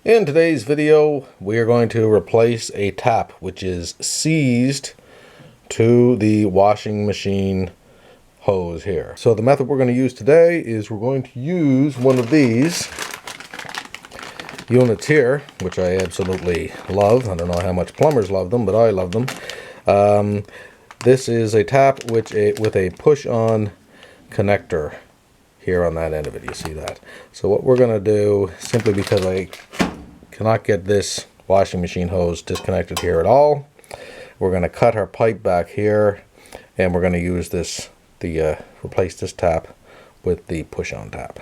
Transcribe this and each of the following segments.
In today's video, we are going to replace a tap which is seized to the washing machine hose here. So the method we're going to use today is we're going to use one of these units here, which I absolutely love. I don't know how much plumbers love them, but I love them. This is a tap with a push-on connector here on that end of it. You see that? So what we're going to do, simply because I cannot get this washing machine hose disconnected here at all, we're going to cut our pipe back here, and we're going to use this replace this tap with the push-on tap.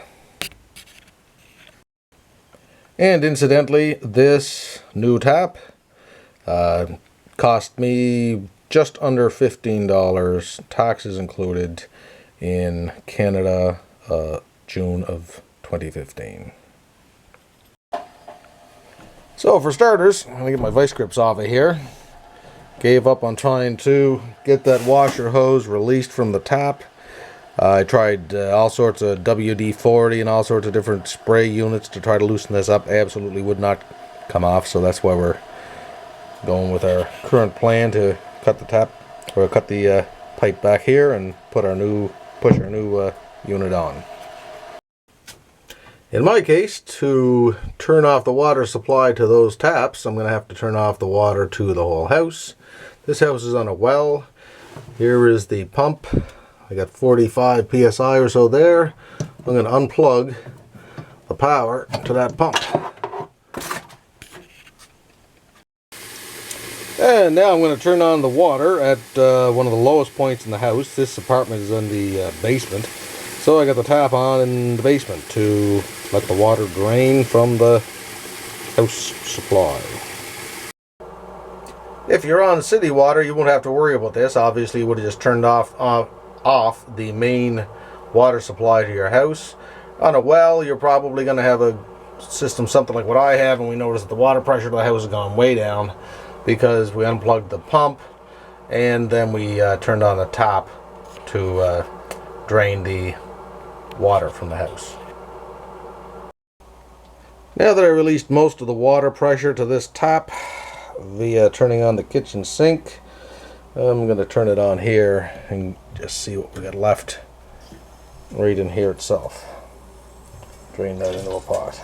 And incidentally, this new tap cost me just under $15, taxes included, in Canada, June of 2015. So for starters, I'm going to get my vice grips off of here. Gave up on trying to get that washer hose released from the tap. I tried all sorts of WD-40 and all sorts of different spray units to try to loosen this up. Absolutely would not come off, so that's why we're going with our current plan to cut the tap, or cut the pipe back here and push our new unit on. In my case, to turn off the water supply to those taps, I'm going to have to turn off the water to the whole house. This house is on a well. Here is the pump. I got 45 psi or so there. I'm going to unplug the power to that pump. And now I'm going to turn on the water at one of the lowest points in the house. This apartment is in the basement. So I got the tap on in the basement to let the water drain from the house supply. If you're on city water, you won't have to worry about this. Obviously, you would have just turned off the main water supply to your house. On a well, you're probably going to have a system something like what I have, and we noticed that the water pressure of the house has gone way down because we unplugged the pump and then we turned on the tap to drain the water from the house. Now that I released most of the water pressure to this tap via turning on the kitchen sink, I'm going to turn it on here and just see what we got left right in here itself. Drain that into a pot.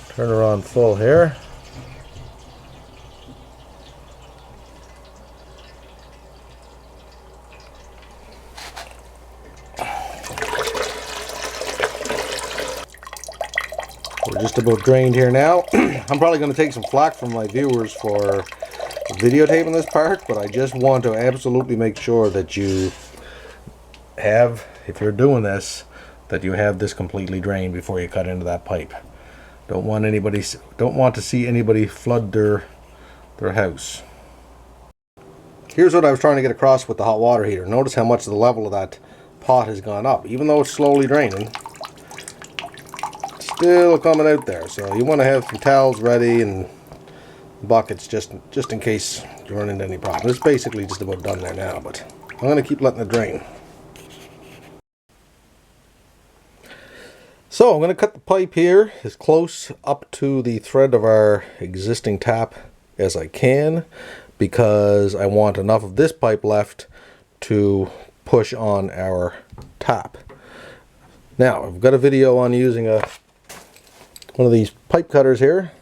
Turn her on full here. We're just about drained here now. I'm probably going to take some flack from my viewers for videotaping this part, but I just want to absolutely make sure that you have, if you're doing this, that you have this completely drained before you cut into that pipe. Don't want to see anybody flood their house. Here's what I was trying to get across with the hot water heater. Notice how much the level of that pot has gone up, even though it's slowly draining. Still coming out there, so you want to have some towels ready and buckets just in case you run into any problem. It's basically just about done there now, but I'm going to keep letting it drain. So I'm going to cut the pipe here as close up to the thread of our existing tap as I can, because I want enough of this pipe left to push on our tap. Now I've got a video on using one of these pipe cutters here.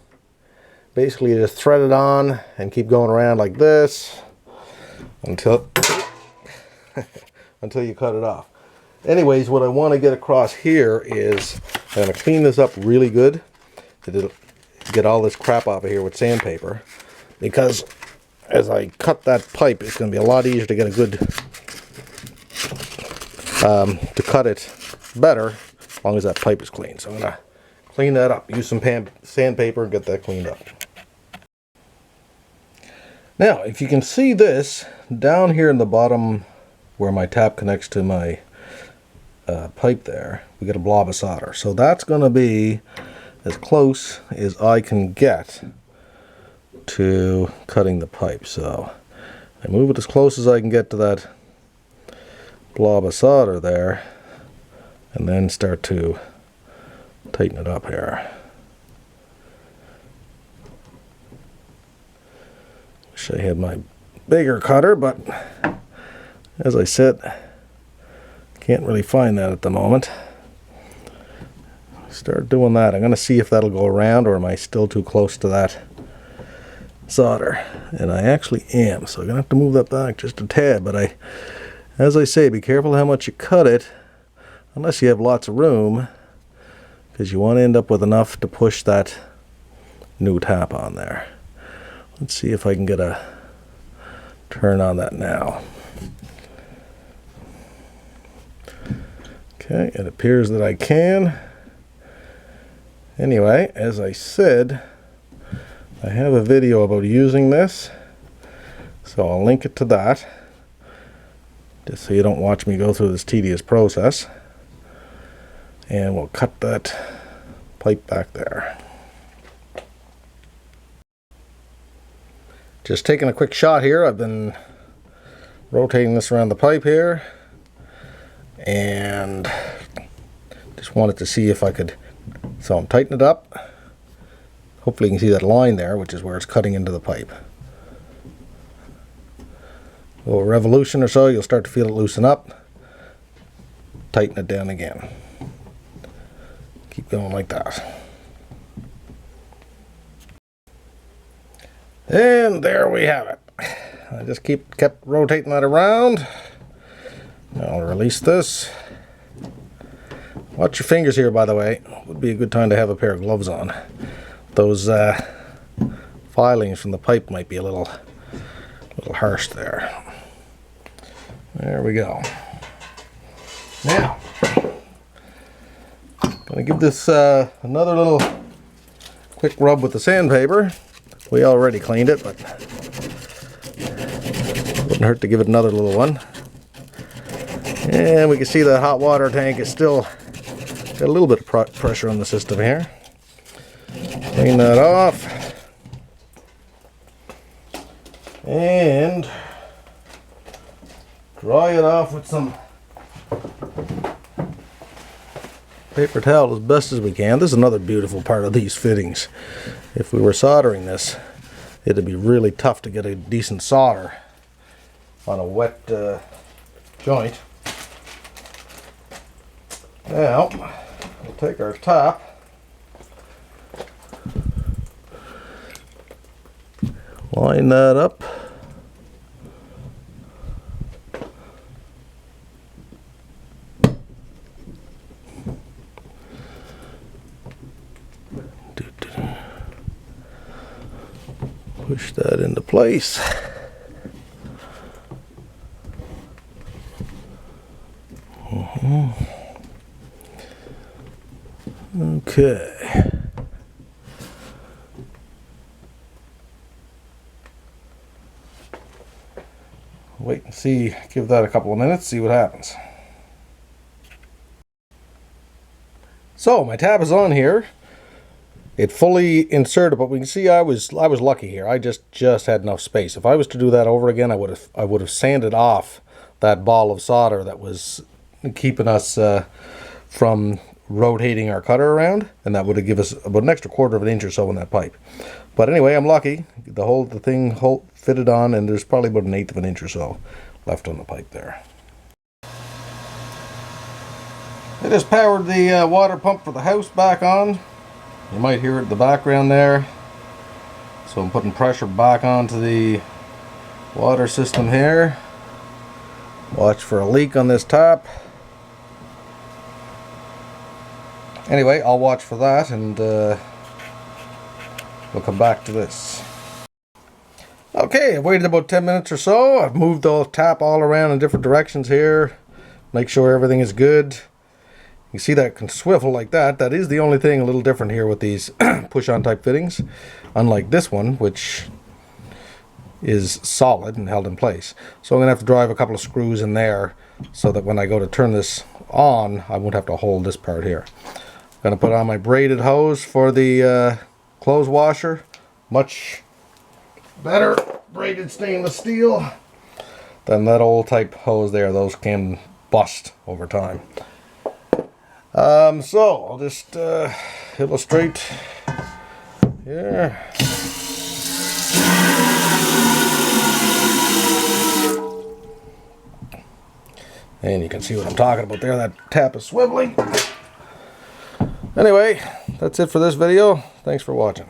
Basically, you just thread it on and keep going around like this until you cut it off. Anyways, what I want to get across here is I'm going to clean this up really good to get all this crap off of here with sandpaper, because as I cut that pipe, it's going to be a lot easier to get a good to cut it better as long as that pipe is clean. So I'm going to clean that up. Use some sandpaper and get that cleaned up. Now, if you can see this, down here in the bottom where my tap connects to my pipe there, we get a blob of solder. So that's going to be as close as I can get to cutting the pipe. So I move it as close as I can get to that blob of solder there, and then start to tighten it up here. Wish I had my bigger cutter, but as I said, can't really find that at the moment. Start doing that. I'm going to see if that'll go around, or am I still too close to that solder? And I actually am, so I'm going to have to move that back just a tad. But as I say, be careful how much you cut it, unless you have lots of room, because you want to end up with enough to push that new tap on there. Let's see if I can get a turn on that now. Okay, it appears that I can. Anyway, as I said, I have a video about using this, so I'll link it to that, just so you don't watch me go through this tedious process. And we'll cut that pipe back there. Just taking a quick shot here. I've been rotating this around the pipe here, and just wanted to see if I could, so I'm tightening it up. Hopefully you can see that line there, which is where it's cutting into the pipe. A little revolution or so, you'll start to feel it loosen up. Tighten it down again. Keep going like that. And there we have it. I just kept rotating that around. Now I'll release this. Watch your fingers here, by the way. Would be a good time to have a pair of gloves on. Those filings from the pipe might be a little harsh there. There we go. Now, I'm going to give this another little quick rub with the sandpaper. We already cleaned it, but wouldn't hurt to give it another little one. And we can see the hot water tank is still got a little bit of pressure on the system here. Clean that off. And dry it off with some paper towel as best as we can. This is another beautiful part of these fittings. If we were soldering this, it'd be really tough to get a decent solder on a wet joint. Now, we'll take our top, line that up. Push that into place. Okay. Wait and see, give that a couple of minutes, see what happens. So my tab is on here. It fully inserted, but we can see I was lucky here. I just had enough space. If I was to do that over again, I would have sanded off that ball of solder that was keeping us from rotating our cutter around, and that would have given us about an extra 1/4 of an inch or so in that pipe. But anyway, I'm lucky. The thing fitted on, and there's probably about an 1/8 of an inch or so left on the pipe there. I just powered the water pump for the house back on. You might hear it in the background there. So I'm putting pressure back onto the water system here. Watch for a leak on this tap. Anyway, I'll watch for that, and we'll come back to this. Okay, I've waited about 10 minutes or so. I've moved the tap all around in different directions here. Make sure everything is good. You see that can swivel like that. That is the only thing a little different here with these push-on type fittings, unlike this one, which is solid and held in place. So I'm going to have to drive a couple of screws in there so that when I go to turn this on, I won't have to hold this part here. I'm going to put on my braided hose for the clothes washer. Much better braided stainless steel than that old type hose there. Those can bust over time. So I'll just illustrate here. And you can see what I'm talking about there. That tap is swiveling. Anyway, that's it for this video. Thanks for watching.